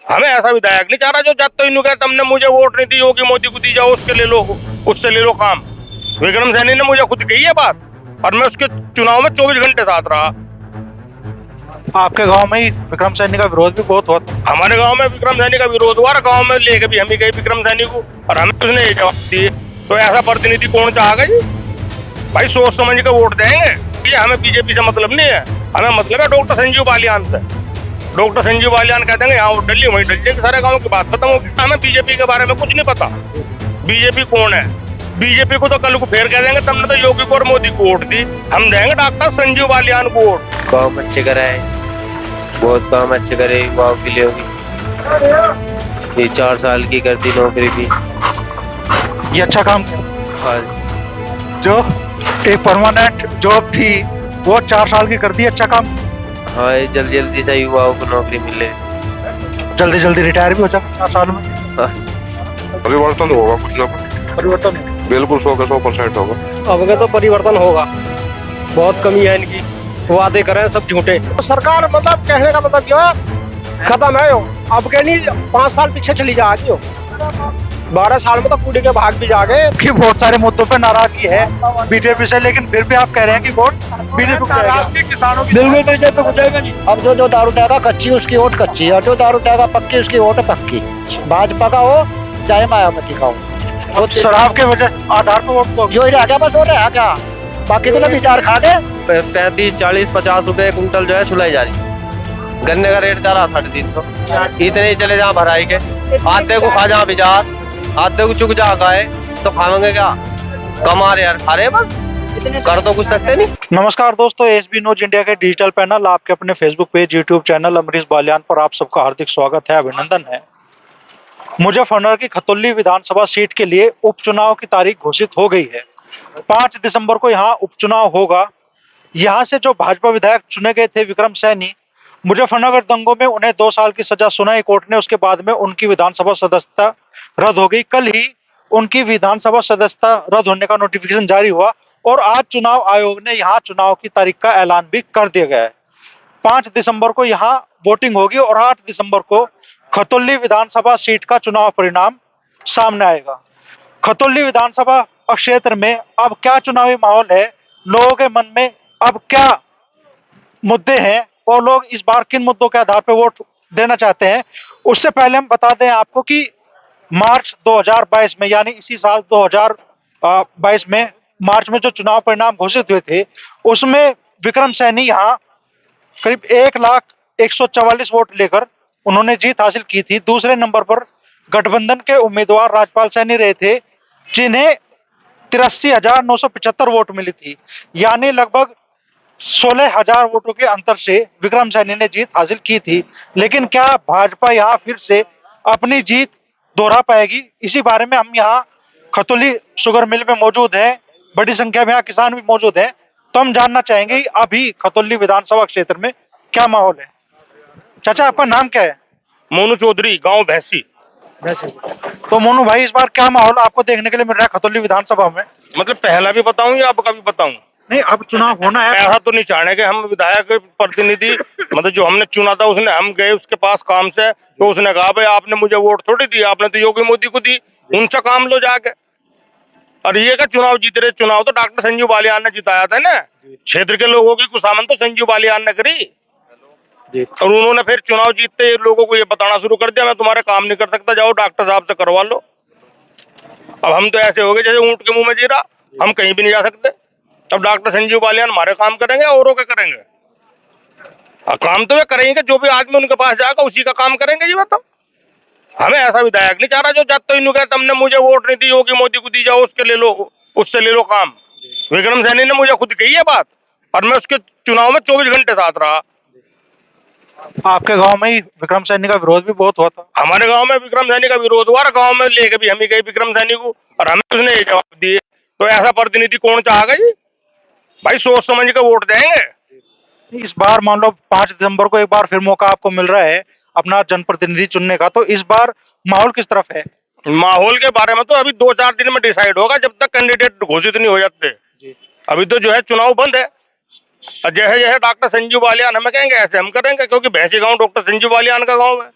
हमें ऐसा विधायक नहीं चाह रहा जो जब तो इन्हों कहते तुमने मुझे वोट नहीं दी, योगी मोदी को दी जाओ, उसके ले लो, उससे ले लो काम। विक्रम सैनी ने मुझे खुद कही है बात, और मैं उसके चुनाव में 24 घंटे साथ रहा। आपके गांव में ही विक्रम सैनी का विरोध भी बहुत हुआ था। हमारे गांव में विक्रम सैनी का विरोध हुआ, गांव में लेके भी हम ही गए विक्रम सैनी को, और हमें उसने ये जवाब दिए। तो ऐसा प्रतिनिधि कौन चाहेगा जी? भाई सोच समझ के वोट देंगे। ये हमें बीजेपी से मतलब नहीं है, हमें मतलब है डॉक्टर संजीव बालियान से। डॉक्टर संजीव बालियान कहते हैं यहाँ वोट डली वहीं डल जाएगी, सारे गाँव की बात खत्म होगी। हमें बीजेपी के बारे में कुछ नहीं पता, बीजेपी कौन है। बीजेपी को तो कल को फिर कह देंगे तुमने तो योगी को और मोदी को वोट दी, हम देंगे डॉक्टर संजीव बालियान को वोट। काम अच्छे कराए, बहुत काम अच्छे करे युवाओं के लिए भी। ये 4 साल की करती नौकरी भी। ये अच्छा काम किया। हाँ, जो एक परमानेंट जॉब थी वो 4 साल की कर दी, अच्छा काम। हाँ, ये जल्दी जल्दी से युवाओं को नौकरी मिले, जल्दी जल्दी रिटायर भी हो जाए 4 साल में। हाँ। परिवर्तन होगा कुछ ना कुछ, परिवर्तन बिल्कुल 100% होगा। अब तो परिवर्तन होगा, बहुत कमी है इनकी, वादे कर रहे हैं सब झूठे। तो सरकार मतलब कहने का मतलब ये है खत्म है, अब कहनी 5 साल पीछे चली जाएगी, 12 साल में तो कूड़े के भाग भी जागे। कि बहुत सारे मुद्दों पे नाराजगी है बीजेपी से, लेकिन फिर भी आप कह रहे हैं कि वोट बीजेपी को जाएगा। किसानों की बिल्कुल बीजेपी को जाएगा जी। अब जो दारू देगा कच्ची उसकी वोट कच्ची, और जो दारू देगा पक्की उसकी वोट पक्की। भाजपा का हो चाहे मायावती का हो, शराब के वजह आधार पर वोट को जो ही रह गया बस वो रह गया, बाकी तो विचार खा गए। 35, 40, 50 रुपए कुंटल जो है चुलाई जा रही। गन्ने का रेट जा रहा 350। इतने ही चले जहाँ भराई के, आधे को खा जा बाजार, आधे को चुक जा गाय, तो खाएंगे क्या? कमा रहे यार, खा रहे बस, कर तो कुछ सकते नहीं। नमस्कार दोस्तों, एसबी न्यूज इंडिया के डिजिटल पैनल आपके अपने Facebook page, YouTube channel Amrish Baliyan पर आप सबका हार्दिक स्वागत है, अभिनंदन है। मुजफ्फरनगर की खतौली विधानसभा सीट के लिए उपचुनाव की तारीख घोषित हो गई है। 5 दिसंबर को यहाँ उपचुनाव होगा। यहाँ से जो भाजपा विधायक चुने गए थे विक्रम सैनी, मुजफ्फरनगर दंगों में उन्हें 2 साल की सजा सुनाई कोर्ट ने, उसके बाद में उनकी विधानसभा सदस्यता रद्द हो गई। कल ही उनकी विधानसभा सदस्यता रद्द होने का नोटिफिकेशन जारी हुआ और आज चुनाव आयोग ने यहाँ चुनाव की तारीख का ऐलान भी कर दिया गया है। 5 दिसंबर को यहाँ वोटिंग होगी और 8 दिसंबर को खतौली विधानसभा सीट का चुनाव परिणाम सामने आएगा। खतौली विधानसभा क्षेत्र में अब क्या चुनावी माहौल है, लोगों के मन में अब क्या मुद्दे हैं और लोग इस बार किन मुद्दों के आधार पर वोट देना चाहते हैं, उससे पहले हम बता दें आपको कि मार्च 2022 में, यानी इसी साल 2022 में मार्च में जो चुनाव परिणाम घोषित हुए थे, उसमें विक्रम सैनी यहाँ करीब 1,01,44 वोट लेकर उन्होंने जीत हासिल की थी। दूसरे नंबर पर गठबंधन के उम्मीदवार राजपाल सैनी रहे थे, जिन्हें 83,975 वोट मिली थी, यानी लगभग 16,000 वोटों के अंतर से विक्रम सैनी ने जीत हासिल की थी। लेकिन क्या भाजपा यहाँ फिर से अपनी जीत दोहरा पाएगी? इसी बारे में हम यहाँ खतौली शुगर मिल में मौजूद हैं, बड़ी संख्या में यहाँ किसान भी मौजूद हैं, तो हम जानना चाहेंगे अभी खतौली विधानसभा क्षेत्र में क्या माहौल है। चाचा, आपका नाम क्या है? मोनू चौधरी, गाँव भैंसी। तो मोनू भाई, इस बार क्या माहौल आपको देखने के लिए मिल रहा है खतौली विधानसभा में? मतलब पहला भी बताऊं या अब का भी बताऊं? नहीं, अब चुनाव होना है। ऐसा तो नहीं चाहने के हम विधायक प्रतिनिधि, मतलब जो हमने चुना था उसने, हम गए उसके पास काम से, तो उसने कहा भाई आपने मुझे वोट थोड़ी दी, आपने तो योगी मोदी को दी, उनसे काम लो जाके। और ये का चुनाव जीत रहे, चुनाव तो डॉक्टर संजीव बालियान ने जिताया था ना, क्षेत्र के लोगों की खुशामद तो संजीव बालियान ने करी। और उन्होंने फिर चुनाव जीतते लोगों को ये बताना शुरू कर दिया मैं तुम्हारे काम नहीं कर सकता, जाओ डॉक्टर साहब से करवा लो। अब हम तो ऐसे हो गए जैसे ऊंट के मुंह में जीरा, हम कहीं भी नहीं जा सकते। अब डॉक्टर संजीव बालियान हमारे काम करेंगे, औरों के करेंगे? काम तो वे करेंगे, जो भी आदमी उनके पास जाएगा उसी का काम करेंगे जी। बताओ, हमें ऐसा विधायक नहीं चाह रहा जो जब तो इन्हों कहते तुमने मुझे वोट नहीं दी, योगी मोदी को दी जाओ, उसके ले लो, उससे ले लो काम। विक्रम सैनी ने मुझे खुद कही है बात, और मैं उसके चुनाव में 24 घंटे साथ रहा। आपके गांव में ही विक्रम सैनी का विरोध भी बहुत हुआ था। हमारे गांव में विक्रम सैनी का विरोध हुआ, गांव में लेके भी हम ही गए विक्रम सैनी को, और हमें उसने ये जवाब दिए। तो ऐसा प्रतिनिधि कौन चाहेगा जी? भाई सोच समझ के वोट देंगे। इस बार मान लो 5 दिसंबर को एक बार फिर मौका आपको मिल रहा है अपना जनप्रतिनिधि चुनने का, तो इस बार माहौल किस तरफ है? माहौल के बारे में तो अभी 2-4 दिन में डिसाइड होगा, जब तक कैंडिडेट घोषित नहीं हो जाते। अभी तो जो है चुनाव बंद है, और जैसे जैसे डॉक्टर संजीव बालियान हमें कहेंगे ऐसे हम करेंगे, क्योंकि भैंसी गांव डॉक्टर संजीव बालियान का गांव है।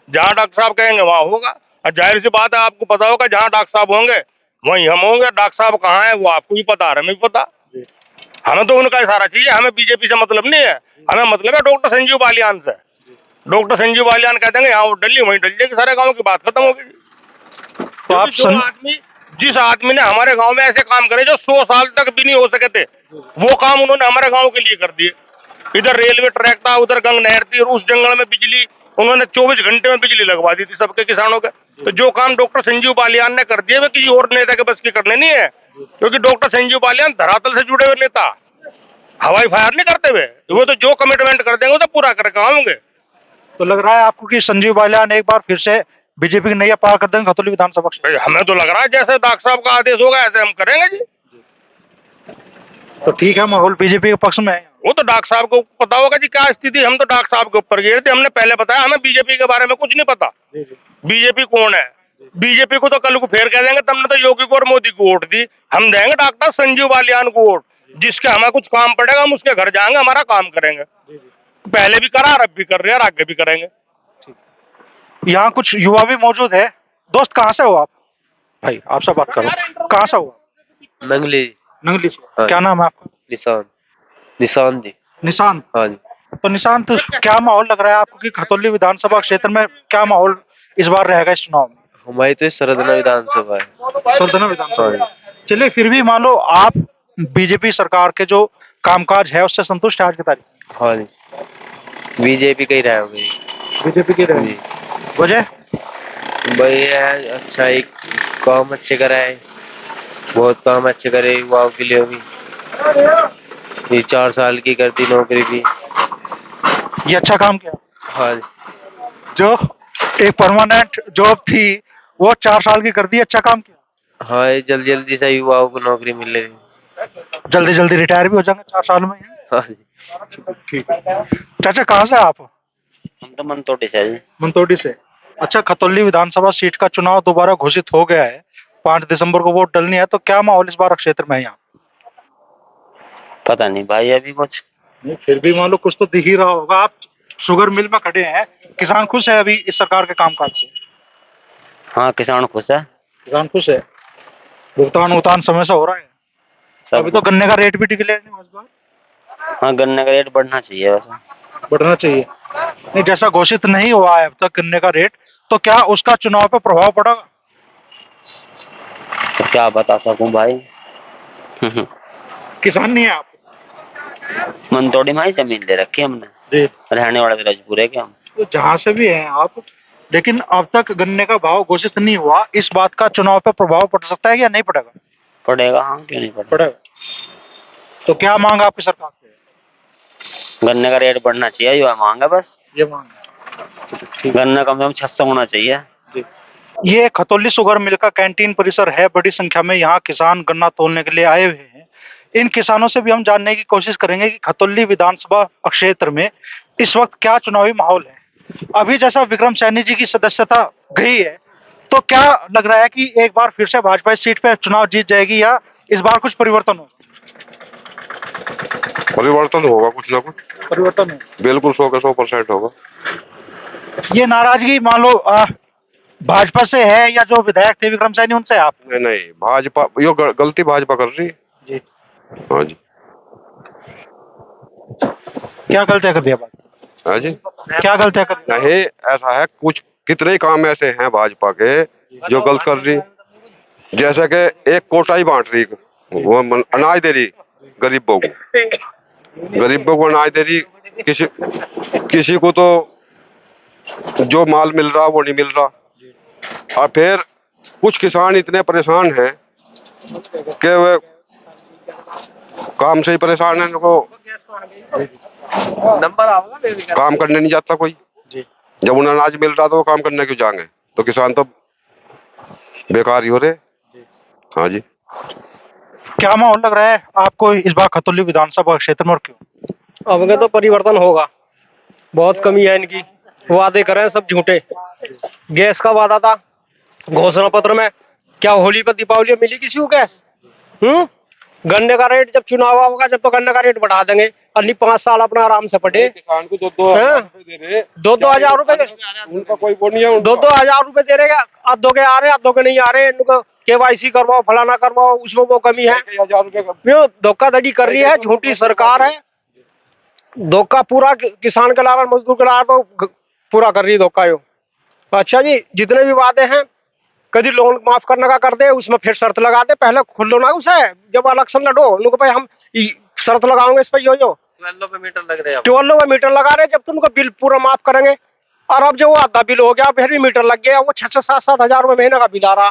जहाँ डॉक्टर साहब कहेंगे वहाँ होगा। और जाहिर सी बात है, आपको पता होगा जहाँ डॉक्टर साहब होंगे वहीं हम होंगे। डॉक्टर साहब कहाँ है वो आपको भी पता है, हमें भी पता। हमें तो उनका इशारा चाहिए, हमें बीजेपी से मतलब नहीं है। हमें मतलब है डॉक्टर संजीव बालियान से। डॉक्टर संजीव बालियान कहते हैं यहाँ वोट डली वहीं डल जाएगी, सारे गाँव की बात खत्म होगी। तो आप जिस आदमी ने हमारे गांव में ऐसे काम करे जो 100 साल तक भी नहीं हो सके थे, वो काम उन्होंने हमारे गांव के लिए कर दिए। इधर रेलवे ट्रैक था, उधर गंग नहर थी, और उस जंगल में बिजली उन्होंने 24 घंटे में बिजली लगवा दी थी सबके किसानों के। तो जो काम डॉक्टर संजीव बालियान ने कर दिए वे किसी और नेता के बस की करने नहीं है, क्योंकि डॉक्टर संजीव बालियान धरातल से जुड़े हुए नेता, हवाई फायर नहीं करते हुए। वो तो जो कमिटमेंट कर देंगे वो तो पूरा करके आएंगे। तो लग रहा है आपको कि संजीव बालियान एक बार फिर से बीजेपी की नैया पार कर देंगे खतौली विधानसभा क्षेत्र? हमें तो लग रहा है जैसे डॉक्टर साहब का आदेश होगा ऐसे हम करेंगे जी। तो ठीक है, माहौल बीजेपी के पक्ष में है। वो तो डॉक्टर साहब को पता होगा जी क्या स्थिति। हम तो डॉक्टर साहब के ऊपर गए थे, हमने पहले बताया हमें बीजेपी के बारे में कुछ नहीं पता। बीजेपी कौन है? बीजेपी को तो कल को फिर कह देंगे तुमने तो योगी को और मोदी को वोट दी। हम देंगे डॉक्टर संजीव बालियान को वोट, जिसके हमें कुछ काम पड़ेगा हम उसके घर जाएंगे, हमारा काम करेंगे। पहले भी करा, अब भी कर रहे हैं और आगे भी करेंगे। यहाँ कुछ युवा भी मौजूद है। दोस्त कहाँ से हो आप? भाई आपसे बात करो, कहाँ से हो? नंगली। नंगली से। हाँ। क्या नाम है आपका? निशान। निशान जी। निशांत। हाँ जी। तो निशांत, क्या माहौल लग रहा है आपको कि खतौली विधानसभा क्षेत्र में क्या माहौल इस बार रहेगा इस चुनाव में? हमारी तो सरदना विधानसभा है। सरदना विधानसभा। चलिए, फिर भी मान लो आप बीजेपी सरकार के जो कामकाज है उससे संतुष्ट है आज की तारीख? हाँ जी, बीजेपी का ही रहेगा। बीजेपी की जी। वजह? भाई है अच्छा, एक काम अच्छे कराए, बहुत काम अच्छे करे युवाओं के लिए भी। ये 4 साल की करती नौकरी भी। ये अच्छा काम किया। हाँ जी। जो एक परमानेंट जॉब थी वो 4 साल की कर दी, अच्छा काम किया। हाँ, ये जल्दी जल्दी से युवाओं को नौकरी मिल रही। जल्दी जल्दी रिटायर भी हो जाएंगे 4 साल में। हाँ जी। ठीक है। चाचा कहाँ से आप? हम तो मनतोटी से हैं। मंतोटी से। अच्छा, खतौली विधानसभा सीट का चुनाव दोबारा घोषित हो गया है, 5 दिसंबर को वोट डलनी है, तो क्या माहौल इस बार क्षेत्र में है यहाँ? पता नहीं भाई अभी कुछ नहीं, फिर भी मान लो कुछ तो दिख ही रहा होगा। आप शुगर मिल में खड़े हैं, किसान खुश है अभी इस सरकार के कामकाज से? हाँ, किसान खुश है। किसान खुश है। भुगतान समय से हो रहा है। अभी तो गन्ने का रेट भी डिक्लेयर नहीं हुआ इस बार। हाँ, गन्ने का रेट बढ़ना चाहिए वैसे। बढ़ना चाहिए। नहीं, जैसा घोषित नहीं हुआ है अब तक गन्ने का रेट, तो क्या उसका चुनाव पे प्रभाव पड़ेगा? तो क्या बता सकूं भाई। किसान नहीं है आप? मनतोड़ी में ही जमीन ले रखी है हमने जी। रहने वाले तो राजपुर है क्या हम। तो जहाँ से भी हैं आप, लेकिन अब तक गन्ने का भाव घोषित नहीं हुआ, इस बात का चुनाव पे प्रभाव पड़ सकता है या नहीं पड़ेगा? पड़ेगा। हाँ, क्यों नहीं पड़ेगा। तो क्या मांग आपकी सरकार से? गन्ने का रेट बढ़ना चाहिए, जो मांग है बस ये मांग। गन्ना कम से कम 600 होना चाहिए। ये खतौली शुगर मिल का कैंटीन परिसर है। बड़ी संख्या में यहाँ किसान गन्ना तोलने के लिए आए हुए हैं। इन किसानों से भी हम जानने की कोशिश करेंगे कि खतौली विधानसभा क्षेत्र में इस वक्त क्या चुनावी माहौल है। अभी जैसा विक्रम सैनी जी की सदस्यता गई है, तो क्या लग रहा है कि एक बार फिर से भाजपा इस सीट पे चुनाव जीत जाएगी या इस बार कुछ परिवर्तन होगा? परिवर्तन होगा, कुछ ना कुछ परिवर्तन हो। बिल्कुल 100% होगा। ये नाराजगी मान लो भाजपा से है या जो विधायक थे विक्रम सैनी उनसे? आप नहीं, भाजपा यो गलती भाजपा कर रही। जी। हाँ जी। क्या गलतियां कर दिया बात? हाँ जी। क्या गलतियां कर दिया? नहीं, ऐसा है कुछ कितने ही काम ऐसे हैं भाजपा के जो गलत कर रही। जैसे कि एक कोटा ही बांट रही, वो अनाज दे रही गरीबों को अनाज दे रही। किसी को तो जो माल मिल रहा वो नहीं मिल रहा। और फिर कुछ किसान इतने परेशान हैं कि वे काम से ही परेशान है, उनको काम करने नहीं जाता कोई। जब उन्हें अनाज मिल रहा तो वो काम करने क्यों जाएंगे? तो किसान तो बेकार ही हो रहे। हाँ जी। क्या माहौल लग रहा है आपको इस बार खतौली विधानसभा क्षेत्र में और क्यों? अब तो परिवर्तन होगा, बहुत कमी है इनकी। वादे कर रहे हैं सब झूठे। गैस का वादा था घोषणा पत्र में, क्या होली पर दीपावली में मिली किसी को गैस? गन्ने का रेट जब चुनाव होगा जब तो गन्ने का रेट बढ़ा देंगे, अन्नी 5 साल अपना आराम से पढ़े। किसान को 2-2 हाँ। हजार रुपए दे रहे, 2-2 हजार रुपए के उनका कोई वो नहीं है। 2-2 हजार रुपए दे रहे, आधो के आ रहे, आधो के नहीं आ रहे। इनको KYC करवाओ, फलाना करवाओ, उसमें वो कमी है। 1000 रुपए का यो धोखाधड़ी कर रही है, झूठी सरकार है। धोखा पूरा किसान के लारा, मजदूर के लारा तो पूरा कर रही है धोखा यो। अच्छा जी, जितने भी वादे हैं, कभी लोन माफ करने का कर दे, उसमें फिर शर्त लगा दे। पहले खुलो ना उसे, जब इलेक्शन लड़ो उनको भाई हम शर्त लगाओगे इस पर, यो 12 पे मीटर लग रहे हैं। 12 में मीटर लगा रहे, जब तुम उनको बिल पूरा माफ करेंगे। और अब जो वो आधा बिल हो गया, फिर भी मीटर लग गया, वो 6-6, 7-7 हजार रुपए महीने का बिल आ रहा।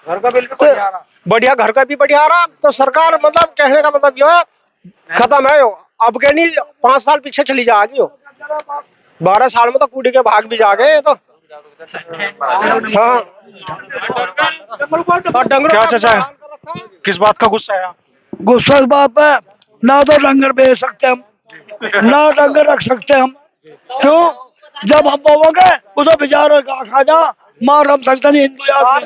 घर का बिल भी बढ़िया आ रहा। बढ़िया, घर का भी बढ़िया आ रहा। तो सरकार मतलब कहने का मतलब यो है, खत्म है यो। अब के नहीं 5 साल पीछे चली जाएगी यो। 12 साल में तो कूड़ी के भाग भी जागे तो। हाँ। और डंगरों क्या का चाचा है? किस बात का गुस्सा है? गुस्सा इस बात पे, ना तो डंगर बेच सकते हम, ना डंगर रख सकते हम। क्यों? जब हम बोवेंगे उसे बेचारा खा जा, मार हम सकते नहीं हिंदू याद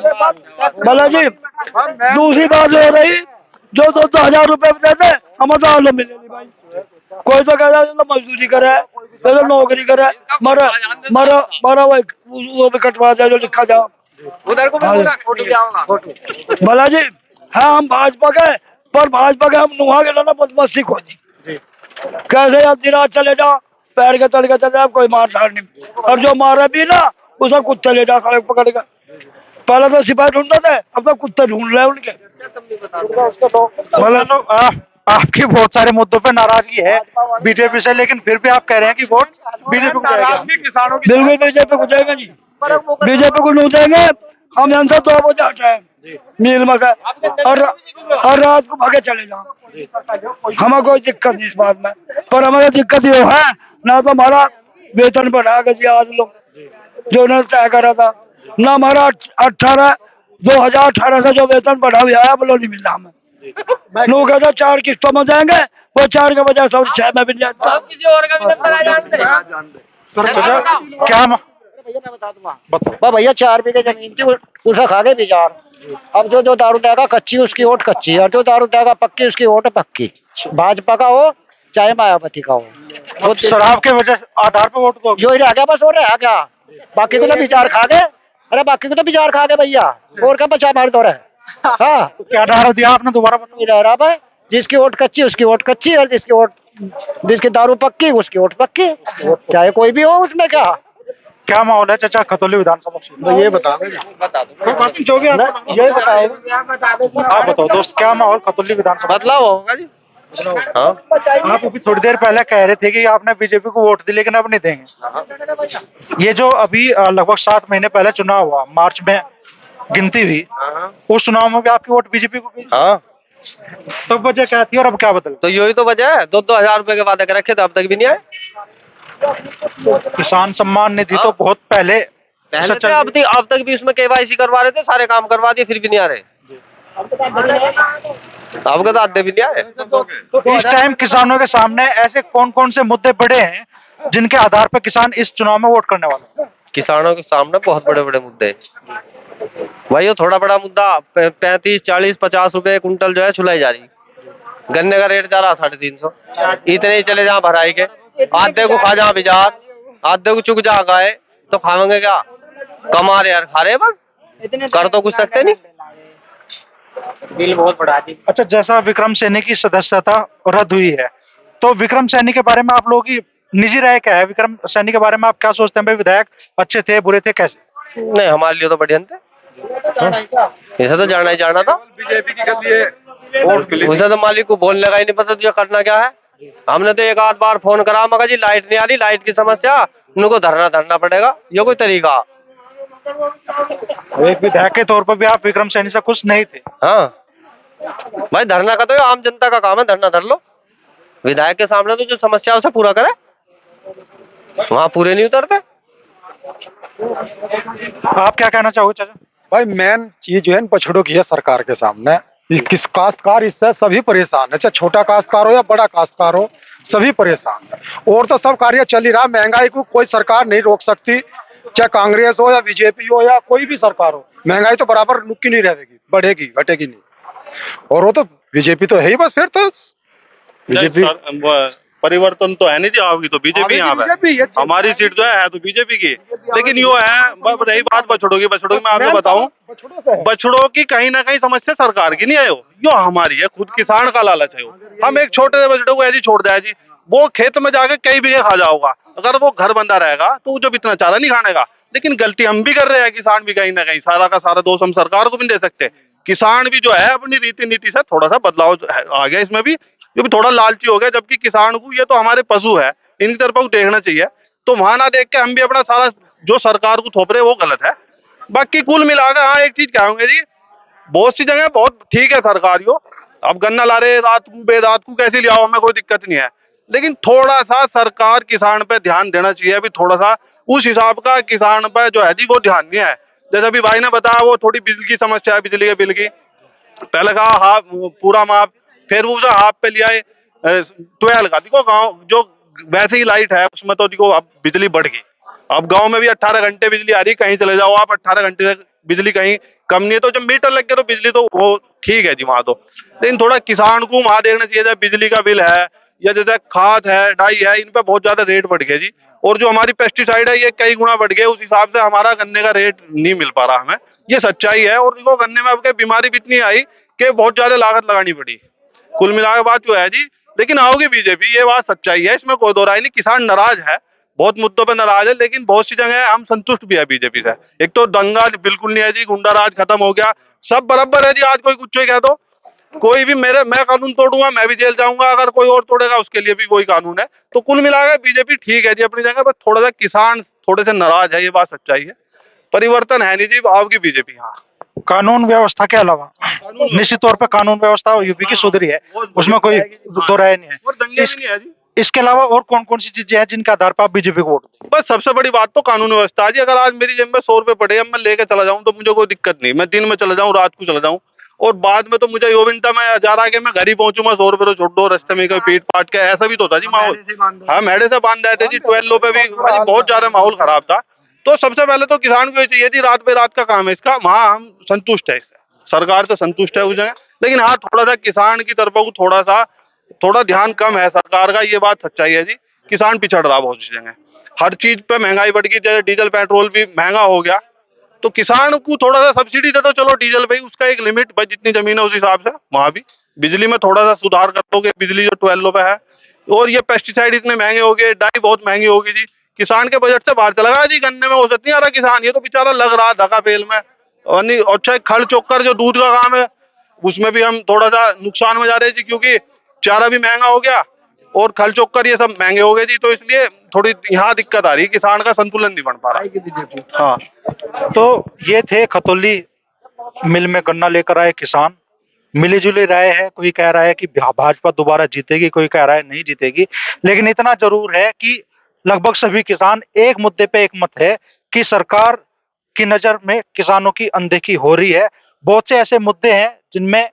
भला जी। दूसरी बात हो रही, जो 2-2 हजार रुपए देते हमें तो आलू मिले नहीं भाई। कोई तो कहता है तो मजदूरी करे, तो नौकरी करे, मरा मरा मरा वो भी कटवा दे जो लिखा जाओ उधर को फोटो भी आओगा। भला जी। हाँ, हम भाजपा के, पर भाजपा के हम नुहा के ना बदमस्ती खोजी। कैसे यार दिन रात चले जा, पैर के तड़के चले जा, कोई मार धाड़ नहीं। और जो मारे भी ना, उसे कुत्ते ले जा खड़े पकड़ के। पहले तो सिपाही ढूंढते थे, अब तो कुत्ते ढूंढ रहे हैं उनके। भला तो आपकी बहुत सारे मुद्दों पे नाराजगी है बीजेपी से, लेकिन फिर भी आप कह रहे हैं कि वोट बीजेपी को जाएगा। बिल्कुल बीजेपी को देंगे जी, बीजेपी को नहीं देंगे। हम यहाँ से 2 बजे हटाए मील में से, और रात को भागे चले जाओ। हमें कोई दिक्कत नहीं इस बात में, पर हमारी दिक्कत ये है, ना तो हमारा वेतन बढ़ा के दिया आज लोग जो उन्होंने तय करा था, ना हमारा 2018 से जो वेतन बढ़ा हुआ है वो नहीं मिला हमें। लोग कहते 4 किस्तों में जाएंगे, वो 4 के बजाय 6 में भी नहीं जाता। किसी और का भी नंबर आ जानते हैं। क्या वाह भैया 4 बीघे जमीन थी, उसे खा गए बिजार। अब जो दारू देगा कच्ची उसकी वोट कच्ची, और जो दारू देगा पक्की उसकी वोट पक्की। भाजपा का हो चाहे मायावती का हो, तो शराब के वजह आधार पे वोट दो? जो ही रह गया बस, और रह गया। बाकी को तो बिचार खा गए। अरे बाकी को तो बिचार खा गए भैया, और क्या बचा हमारे दौरे। हाँ, क्या नारा दिया आपने दोबारा बताओ? नहीं रह रहा भाई, जिसकी वोट कच्ची उसकी वोट कच्ची, और जिसकी दारू पक्की उसकी वोट पक्की, चाहे कोई भी हो उसमें क्या। क्या माहौल है चाचा खतौली विधानसभा क्षेत्र? ये बता दो, यही बताओ। आप बताओ दोस्त, क्या माहौल खतौली विधानसभा? बदलाव होगा जी। हाँ। आप अभी थोड़ी देर पहले कह रहे थे कि आपने बीजेपी को वोट दी, लेकिन अब नहीं देंगे। ये जो अभी लगभग 7 महीने पहले चुनाव हुआ, मार्च में गिनती हुई, उस चुनाव में भी आपकी वोट बीजेपी को गई। हाँ, तो वजह क्या थी और अब क्या बदल? तो यही तो वजह है। 2-2 हजार रुपए के वादे कर रखे थे, अब तक भी नहीं आए। किसान सम्मान निधि तो बहुत पहले पहले थे, अब तक भी उसमें KYC करवा रहे थे, सारे काम करवा दिए, फिर भी नहीं आ रहे। अब तो आधे भी नहीं आए। तो इस टाइम किसानों के सामने ऐसे कौन कौन से मुद्दे बड़े हैं जिनके आधार पर किसान इस चुनाव में वोट करने वाले हैं? किसानों के सामने बहुत बड़े बड़े मुद्दे हैं भाई। ये थोड़ा बड़ा मुद्दा 35, 40, 50 रुपए कुंटल जो है छुलाई जा रही। गन्ने का रेट जा रहा 350। इतने ही चले जहाँ भराई के, आधे को खा जा बाजार, आधे को चुक जा गाय, तो खाएंगे क्या? कमा रहे यार, खा रहे बस, कर तो कुछ सकते नहीं। बिल बहुत बढ़ा दी। अच्छा, जैसा विक्रम सैनी की सदस्यता रद्द हुई है, तो विक्रम सैनी के बारे में आप लोगों की निजी राय क्या है? विक्रम सैनी के बारे में आप क्या सोचते हैं? भाई विधायक अच्छे थे, बुरे थे, कैसे? नहीं, हमारे लिए तो बढ़िया थे। इसे तो जाना ही जाना था। बीजेपी की गलती है वोट के लिए। उसे तो मालिक को बोलने का ही नहीं पता तुझे करना क्या है। हमने तो एक आध बार फोन करा, मगर जी लाइट नहीं आ रही, लाइट की समस्या, उनको धरना पड़ेगा। ये कोई तरीका? एक विधायक के तौर पर भी आप विक्रम सैनी से खुश नहीं थे? हाँ भाई, धरना का तो आम जनता का काम है, धरना धर लो। विधायक के सामने तो जो समस्या उसे पूरा करे, वहां पूरे नहीं उतरते। आप क्या कहना चाहोगे चाचा? भाई मेन चीज जो है पछड़ों की है सरकार के सामने। किस काश्तकार इससे सभी परेशान है, चाहे छोटा काश्तकार हो या बड़ा काश्तकार हो, सभी परेशान है। और तो सब कार्य चल ही रहा, महंगाई को कोई सरकार नहीं रोक सकती, चाहे कांग्रेस हो या बीजेपी हो या कोई भी सरकार हो। महंगाई तो बराबर रुकी नहीं रहेगी, बढ़ेगी घटेगी नहीं। और वो तो बीजेपी तो है ही बस, फिर तो बीजेपी परिवर्तन तो है नहीं जी, आओगी तो बीजेपी यहाँ पे। हमारी सीट जो है तो बीजेपी की। लेकिन यो है, रही बात बछड़ों की मैं आपको बताऊं, बछड़ों की कहीं ना कहीं समस्या सरकार की नहीं है, यो हमारी है, खुद किसान का लालच है। हम एक छोटे से बछड़े को ऐसे ही छोड़ दिया जी, वो खेत में जाके कई बीघे खा जाओगा। अगर वो घर बंधा रहेगा तो जब इतना चारा नहीं खाने का। लेकिन गलती हम भी कर रहे हैं, किसान भी कहीं ना कहीं, सारा का सारा दोष हम सरकार को भी नहीं दे सकते। किसान भी जो है अपनी रीति नीति से थोड़ा सा बदलाव आ गया इसमें भी, जो भी थोड़ा लालची हो गया। जबकि किसान को, ये तो हमारे पशु है, इनकी तरफ को देखना चाहिए। तो वहां ना देख के हम भी अपना सारा जो सरकार को थोप रहे वो गलत है। बाकी कुल मिलाकर हाँ एक चीज कहोगे जी, बहुत सी जगह बहुत ठीक है सरकारियों, अब गन्ना ला रहे रात को बेरात को कैसे ले आओ, हमें कोई दिक्कत नहीं है। लेकिन थोड़ा सा सरकार किसान पे ध्यान देना चाहिए। अभी थोड़ा सा उस हिसाब का किसान पे जो है जी वो ध्यान नहीं है। जैसे अभी भाई ने बताया, वो थोड़ी बिजली की समस्या है, बिजली के बिल की। पहले कहा हाफ पूरा माफ, फिर वो हाफ पे लिया 12 का। देखो गाँव जो वैसे ही लाइट है उसमें तो देखो अब बिजली बढ़ गई। अब गांव में भी 18 घंटे बिजली आ रही, कहीं चले जाओ आप 18 घंटे तक बिजली कहीं कम नहीं है। तो जब मीटर लग गया तो बिजली तो वो ठीक है जी वहां तो। लेकिन थोड़ा किसान को वहां देखना चाहिए, जब बिजली का बिल है या जैसे खाद है, डाई है, इन पे बहुत ज्यादा रेट बढ़ गया जी। और जो हमारी पेस्टिसाइड है ये कई गुना बढ़ गया, उस हिसाब से हमारा गन्ने का रेट नहीं मिल पा रहा हमें, ये सच्चाई है। और देखो गन्ने में अब बीमारी भी इतनी आई कि बहुत ज्यादा लागत लगानी पड़ी। कुल मिलाकर बात जो है जी, लेकिन आओगी बीजेपी, ये बात सच्चाई है, इसमें कोई दो राय नहीं। किसान नाराज है, बहुत मुद्दों पे नाराज है, लेकिन बहुत सी जगह हम संतुष्ट भी है बीजेपी से। एक तो दंगा बिल्कुल नहीं है जी, गुंडा राज खत्म हो गया, सब बराबर है जी। आज कोई कुछ कह दो, कोई भी मैं कानून तोड़ूंगा मैं भी जेल जाऊंगा, अगर कोई और तोड़ेगा उसके लिए भी कोई कानून है। तो कुल मिलाकर बीजेपी ठीक है जी अपनी जगह, बस थोड़ा सा किसान थोड़े से नाराज है, ये बात सच्चाई है। परिवर्तन है नहीं जी, आओगी बीजेपी। हाँ, कानून व्यवस्था के अलावा निश्चित तौर पर कानून व्यवस्था यूपी की सुधरी है, उसमें कोई दो राय नहीं है। और दंगे भी नहीं है जी। इसके अलावा और कौन कौन सी चीजें हैं जिनके आधार पर आप बीजेपी को वोट दें? बस सबसे बड़ी बात तो कानून व्यवस्था है जी। अगर आज मेरी जेब में 100 रुपए पड़े, अब मैं लेके चला जाऊं तो मुझे कोई दिक्कत नहीं, मैं दिन में चला जाऊं रात को चला जाऊं। और बाद में तो मुझे यो विंटा में जा रहा है कि मैं घर ही पहुंचूंगा, 100 रुपए तो छोड़ दो, रास्ते में कोई पीट पाट के ऐसा भी तो था जी माहौल। हाँ मेढ़े से बांध रहे थे जी, 12 पे भी बहुत ज्यादा माहौल खराब था। तो सबसे पहले तो किसान को ये चाहिए थी, रात पे रात का काम है इसका, वहां हम संतुष्ट है इससे, सरकार तो संतुष्ट है उस जगह। लेकिन हाँ थोड़ा सा किसान की तरफ को थोड़ा ध्यान कम है सरकार का, ये बात सच्चाई है जी। किसान पिछड़ रहा बहुत सी जगह, हर चीज पे महंगाई बढ़ गई, जैसे डीजल पेट्रोल भी महंगा हो गया। तो किसान को थोड़ा सा सब्सिडी दे दो, चलो डीजल पे उसका एक लिमिट, भाई जितनी जमीन है उस हिसाब से। वहां भी बिजली में थोड़ा सा सुधार कर दोगे, बिजली जो 12 पे है। और ये पेस्टिसाइड इतने महंगे हो गए, डाई बहुत महंगी होगी जी, किसान के बजट से बाहर चला गया जी। गन्ने में औसत नहीं आ रहा किसान, ये तो बेचारा लग रहा धक्का पेल में। और नहीं अच्छा खल चोकर जो दूध का काम है उसमें भी हम थोड़ा सा नुकसान में जा रहे हैं जी, क्योंकि चारा भी महंगा हो गया और खल चोकर ये सब महंगे हो गए जी। तो इसलिए थोड़ी यहाँ दिक्कत आ रही है, किसान का संतुलन नहीं बन पा रहा। हाँ, तो ये थे खतौली मिल में गन्ना लेकर आए किसान। मिली जुली राय है, कोई कह रहा है कि भाजपा दोबारा जीतेगी, कोई कह रहा है नहीं जीतेगी। लेकिन इतना जरूर है कि लगभग सभी किसान एक मुद्दे पे एक मत है कि सरकार की नजर में किसानों की अनदेखी हो रही है। बहुत से ऐसे मुद्दे हैं जिनमें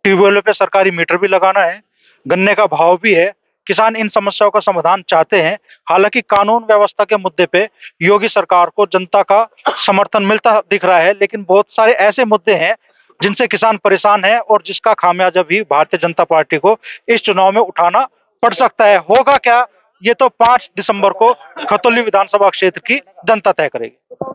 ट्यूबवेलों पे सरकारी मीटर भी लगाना है, गन्ने का भाव भी है, किसान इन समस्याओं का समाधान चाहते हैं। हालांकि कानून व्यवस्था के मुद्दे पे योगी सरकार को जनता का समर्थन मिलता दिख रहा है, लेकिन बहुत सारे ऐसे मुद्दे हैं जिनसे किसान परेशान है और जिसका खामियाजा भी भारतीय जनता पार्टी को इस चुनाव में उठाना पड़ सकता है। होगा क्या, ये तो 5 दिसंबर को खतौली विधानसभा क्षेत्र की जनता तय करेगी।